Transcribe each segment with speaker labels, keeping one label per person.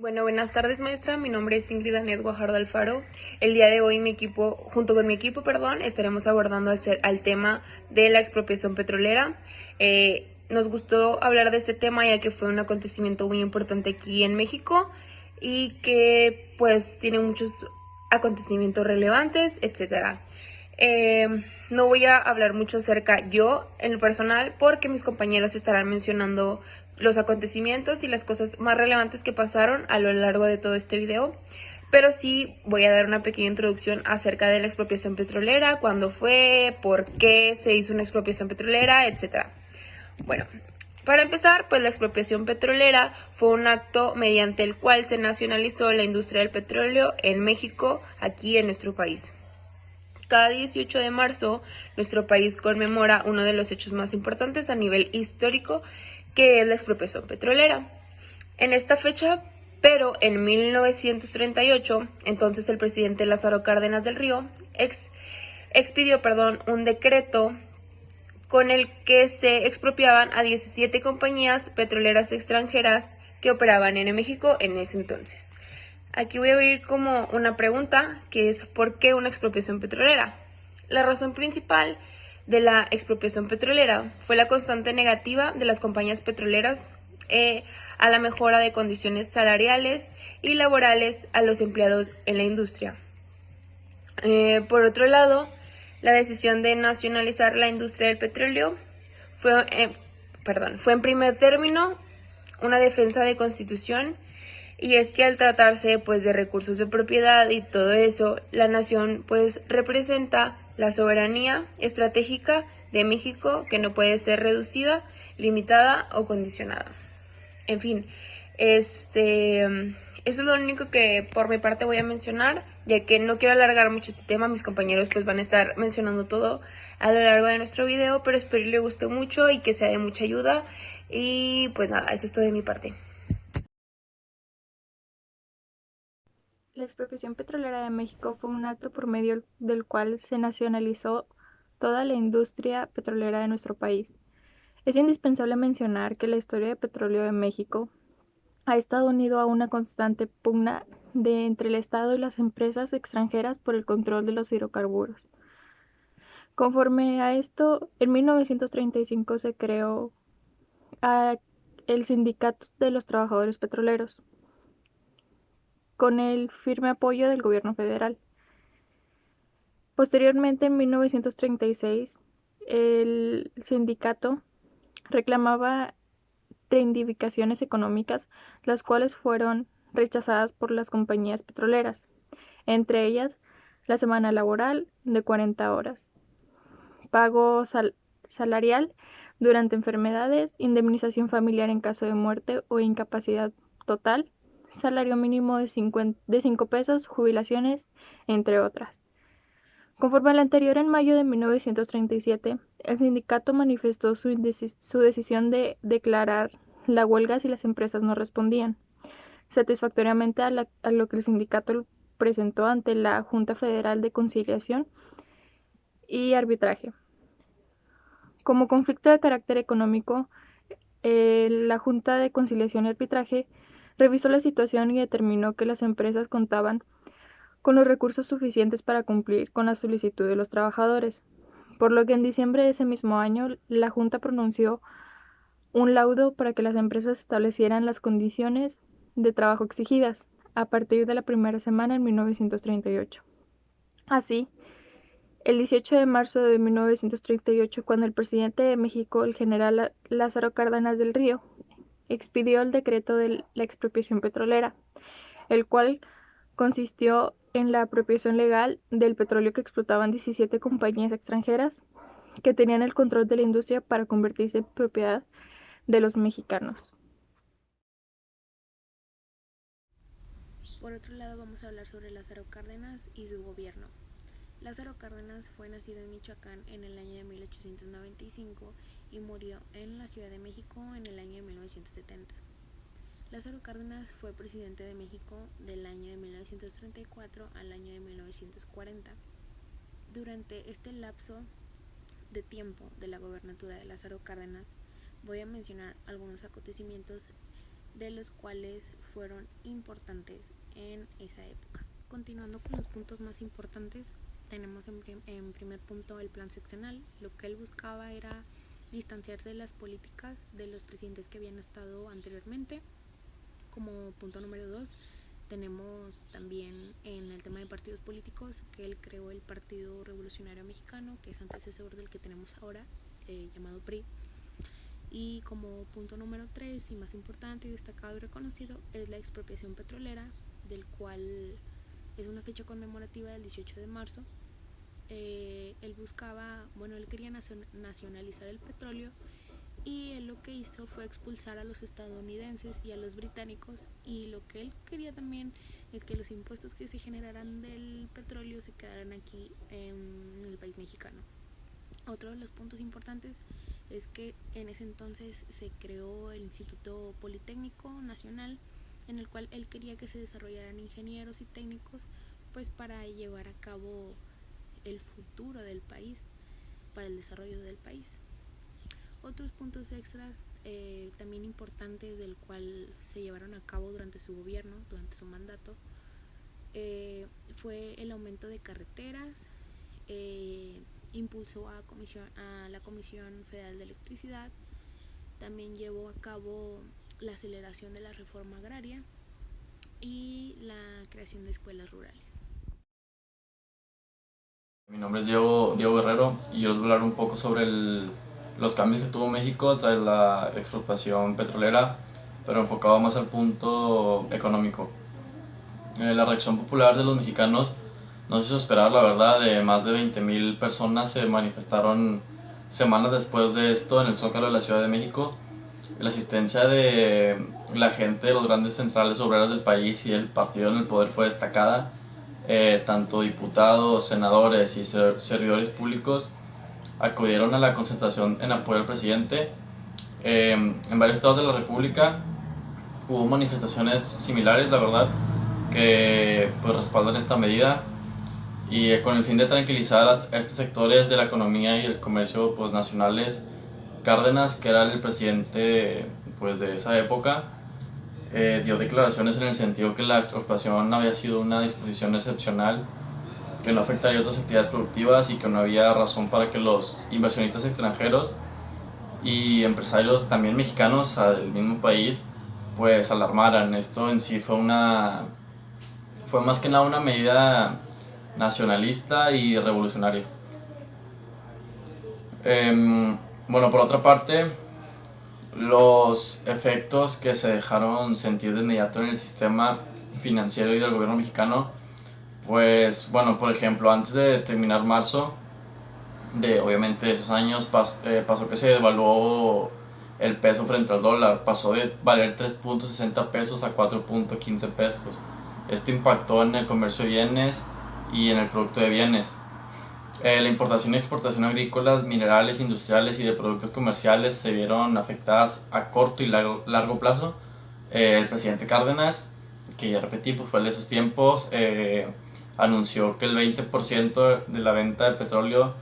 Speaker 1: Bueno, buenas tardes, maestra. Mi nombre es Ingrid Anet Guajardo Alfaro. El día de hoy junto con mi equipo, estaremos abordando al tema de la expropiación petrolera. Nos gustó hablar de este tema ya que fue un acontecimiento muy importante aquí en México y que pues tiene muchos acontecimientos relevantes, etcétera. No voy a hablar mucho acerca yo en lo personal porque mis compañeros estarán mencionando los acontecimientos y las cosas más relevantes que pasaron a lo largo de todo este video, pero sí voy a dar una pequeña introducción acerca de la expropiación petrolera, cuándo fue, por qué se hizo una expropiación petrolera, etc. Bueno, para empezar, pues la expropiación petrolera fue un acto mediante el cual se nacionalizó la industria del petróleo en México, aquí en nuestro país. Cada 18 de marzo, nuestro país conmemora uno de los hechos más importantes a nivel histórico, que es la expropiación petrolera. En esta fecha, pero en 1938, entonces el presidente Lázaro Cárdenas del Río expidió un decreto con el que se expropiaban a 17 compañías petroleras extranjeras que operaban en México en ese entonces. Aquí voy a abrir como una pregunta, que es ¿por qué una expropiación petrolera? La razón principal de la expropiación petrolera fue la constante negativa de las compañías petroleras a la mejora de condiciones salariales y laborales a los empleados en la industria. Por otro lado, la decisión de nacionalizar la industria del petróleo fue en primer término una defensa de constitución, y es que al tratarse pues de recursos de propiedad y todo eso, la nación pues representa la soberanía estratégica de México, que no puede ser reducida, limitada o condicionada. En fin, eso es lo único que por mi parte voy a mencionar, ya que no quiero alargar mucho este tema. Mis compañeros pues van a estar mencionando todo a lo largo de nuestro video, pero espero que les guste mucho y que sea de mucha ayuda. Y pues nada, eso es todo de mi parte.
Speaker 2: La expropiación petrolera de México fue un acto por medio del cual se nacionalizó toda la industria petrolera de nuestro país. Es indispensable mencionar que la historia de petróleo de México ha estado unido a una constante pugna entre el Estado y las empresas extranjeras por el control de los hidrocarburos. Conforme a esto, en 1935 se creó ah, el Sindicato de los Trabajadores Petroleros, con el firme apoyo del gobierno federal. Posteriormente, en 1936, el sindicato reclamaba reivindicaciones económicas, las cuales fueron rechazadas por las compañías petroleras, entre ellas la semana laboral de 40 horas, pago salarial durante enfermedades, indemnización familiar en caso de muerte o incapacidad total, salario mínimo de 5 pesos, jubilaciones, entre otras. Conforme al anterior, en mayo de 1937, el sindicato manifestó su decisión de declarar la huelga si las empresas no respondían satisfactoriamente a lo que el sindicato presentó ante la Junta Federal de Conciliación y Arbitraje. Como conflicto de carácter económico, la Junta de Conciliación y Arbitraje revisó la situación y determinó que las empresas contaban con los recursos suficientes para cumplir con la solicitud de los trabajadores, por lo que en diciembre de ese mismo año la Junta pronunció un laudo para que las empresas establecieran las condiciones de trabajo exigidas a partir de la primera semana en 1938. Así, el 18 de marzo de 1938, cuando el presidente de México, el general Lázaro Cárdenas del Río, expidió el decreto de la expropiación petrolera, el cual consistió en la apropiación legal del petróleo que explotaban 17 compañías extranjeras que tenían el control de la industria para convertirse en propiedad de los mexicanos.
Speaker 3: Por otro lado, vamos a hablar sobre Lázaro Cárdenas y su gobierno. Lázaro Cárdenas fue nacido en Michoacán en el año de 1895 y murió en la Ciudad de México en el año de 1970. Lázaro Cárdenas fue presidente de México del año de 1934 al año de 1940. Durante este lapso de tiempo de la gobernatura de Lázaro Cárdenas, voy a mencionar algunos acontecimientos de los cuales fueron importantes en esa época. Continuando con los puntos más importantes, tenemos en primer punto el plan sexenal. Lo que él buscaba era distanciarse de las políticas de los presidentes que habían estado anteriormente. Como punto número 2, tenemos también en el tema de partidos políticos que él creó el Partido Revolucionario Mexicano, que es antecesor del que tenemos ahora, llamado PRI. Y como punto número 3, y más importante y destacado y reconocido, es la expropiación petrolera, del cual es una fecha conmemorativa del 18 de marzo. Él quería nacionalizar el petróleo, y él lo que hizo fue expulsar a los estadounidenses y a los británicos, y lo que él quería también es que los impuestos que se generaran del petróleo se quedaran aquí en el país mexicano. Otro de los puntos importantes es que en ese entonces se creó el Instituto Politécnico Nacional, en el cual él quería que se desarrollaran ingenieros y técnicos, pues para llevar a cabo el futuro del país, para el desarrollo del país. Otros puntos extras también importantes del cual se llevaron a cabo durante su gobierno, durante su mandato, fue el aumento de carreteras, impulsó a la Comisión Federal de Electricidad, también llevó a cabo la aceleración de la reforma agraria y la creación de escuelas rurales.
Speaker 4: Mi nombre es Diego Guerrero y yo les voy a hablar un poco sobre los cambios que tuvo México tras la expropiación petrolera, pero enfocado más al punto económico. La reacción popular de los mexicanos no se hizo esperar, la verdad. De más de 20,000 personas se manifestaron semanas después de esto en el Zócalo de la Ciudad de México. La asistencia de la gente de los grandes centrales obreras del país y el partido en el poder fue destacada. Tanto diputados, senadores y servidores públicos acudieron a la concentración en apoyo al presidente. En varios estados de la República hubo manifestaciones similares, la verdad, que pues respaldan esta medida, y con el fin de tranquilizar a estos sectores de la economía y el comercio pues nacionales, Cárdenas, que era el presidente pues de esa época, dio declaraciones en el sentido que la expropiación había sido una disposición excepcional, que no afectaría otras actividades productivas y que no había razón para que los inversionistas extranjeros y empresarios también mexicanos del mismo país pues alarmaran. Esto en sí fue más que nada una medida nacionalista y revolucionaria. Bueno, por otra parte, los efectos que se dejaron sentir de inmediato en el sistema financiero y del gobierno mexicano, pues bueno, por ejemplo, antes de terminar marzo de obviamente esos años, pasó que se devaluó el peso frente al dólar, pasó de valer 3.60 pesos a 4.15 pesos. Esto impactó en el comercio de bienes y en el producto de bienes. La importación y exportación agrícolas, minerales, industriales y de productos comerciales se vieron afectadas a corto y largo plazo. El presidente Cárdenas, que ya repetí, pues fue el de esos tiempos, anunció que el 20% de la venta de petróleo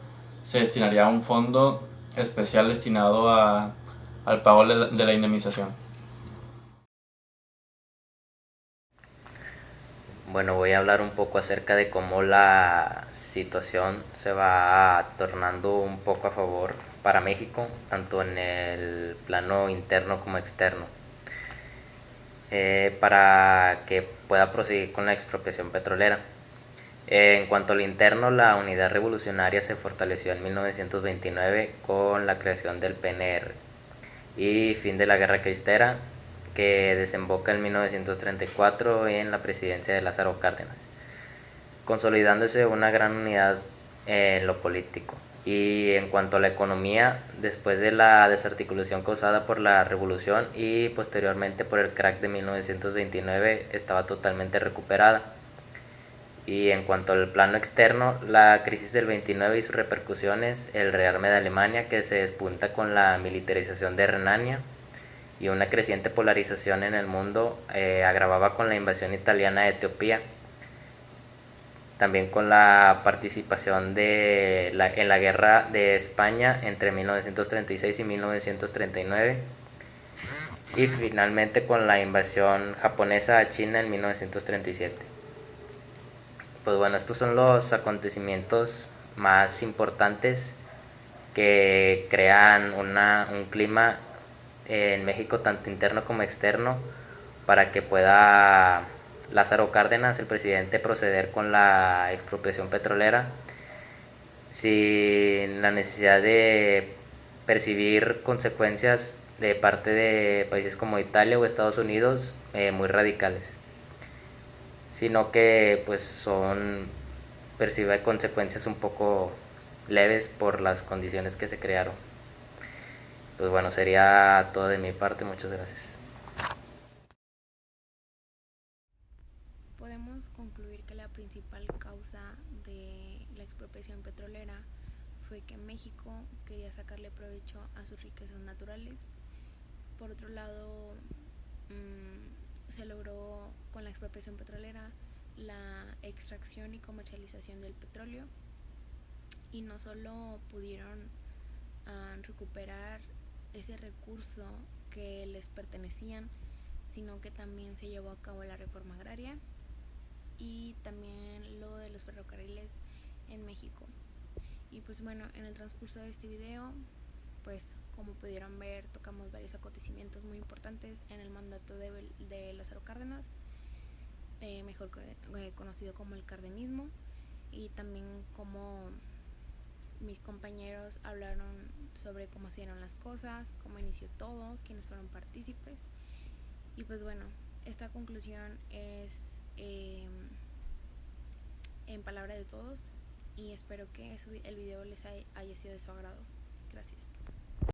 Speaker 4: se destinaría a un fondo especial destinado al pago de la indemnización.
Speaker 5: Bueno, voy a hablar un poco acerca de cómo la situación se va tornando un poco a favor para México, tanto en el plano interno como externo, para que pueda proseguir con la expropiación petrolera. En cuanto al interno, la Unidad Revolucionaria se fortaleció en 1929 con la creación del PNR y fin de la Guerra Cristera, que desemboca en 1934 en la presidencia de Lázaro Cárdenas, consolidándose una gran unidad en lo político. Y en cuanto a la economía, después de la desarticulación causada por la revolución y posteriormente por el crack de 1929, estaba totalmente recuperada. Y en cuanto al plano externo, la crisis del 29 y sus repercusiones, el rearme de Alemania, que se despunta con la militarización de Renania, y una creciente polarización en el mundo, agravaba con la invasión italiana de Etiopía, también con la participación en la guerra de España entre 1936 y 1939, y finalmente con la invasión japonesa a China en 1937. Pues bueno, estos son los acontecimientos más importantes que crean un clima en México, tanto interno como externo, para que pueda Lázaro Cárdenas, el presidente, proceder con la expropiación petrolera sin la necesidad de percibir consecuencias de parte de países como Italia o Estados Unidos muy radicales, sino que pues percibe consecuencias un poco leves por las condiciones que se crearon. Pues bueno, sería todo de mi parte, muchas gracias.
Speaker 3: Podemos concluir que la principal causa de la expropiación petrolera fue que México quería sacarle provecho a sus riquezas naturales. Por otro lado, se logró con la expropiación petrolera la extracción y comercialización del petróleo, y no solo pudieron recuperar ese recurso que les pertenecían, sino que también se llevó a cabo la reforma agraria y también lo de los ferrocarriles en México. Y pues bueno, en el transcurso de este video, pues como pudieron ver, tocamos varios acontecimientos muy importantes en el mandato de Lázaro Cárdenas, mejor conocido como el cardenismo, y también como mis compañeros hablaron sobre cómo se dieron las cosas, cómo inició todo, quiénes fueron partícipes. Y pues bueno, esta conclusión es en palabra de todos, y espero que el video les haya sido de su agrado. Gracias.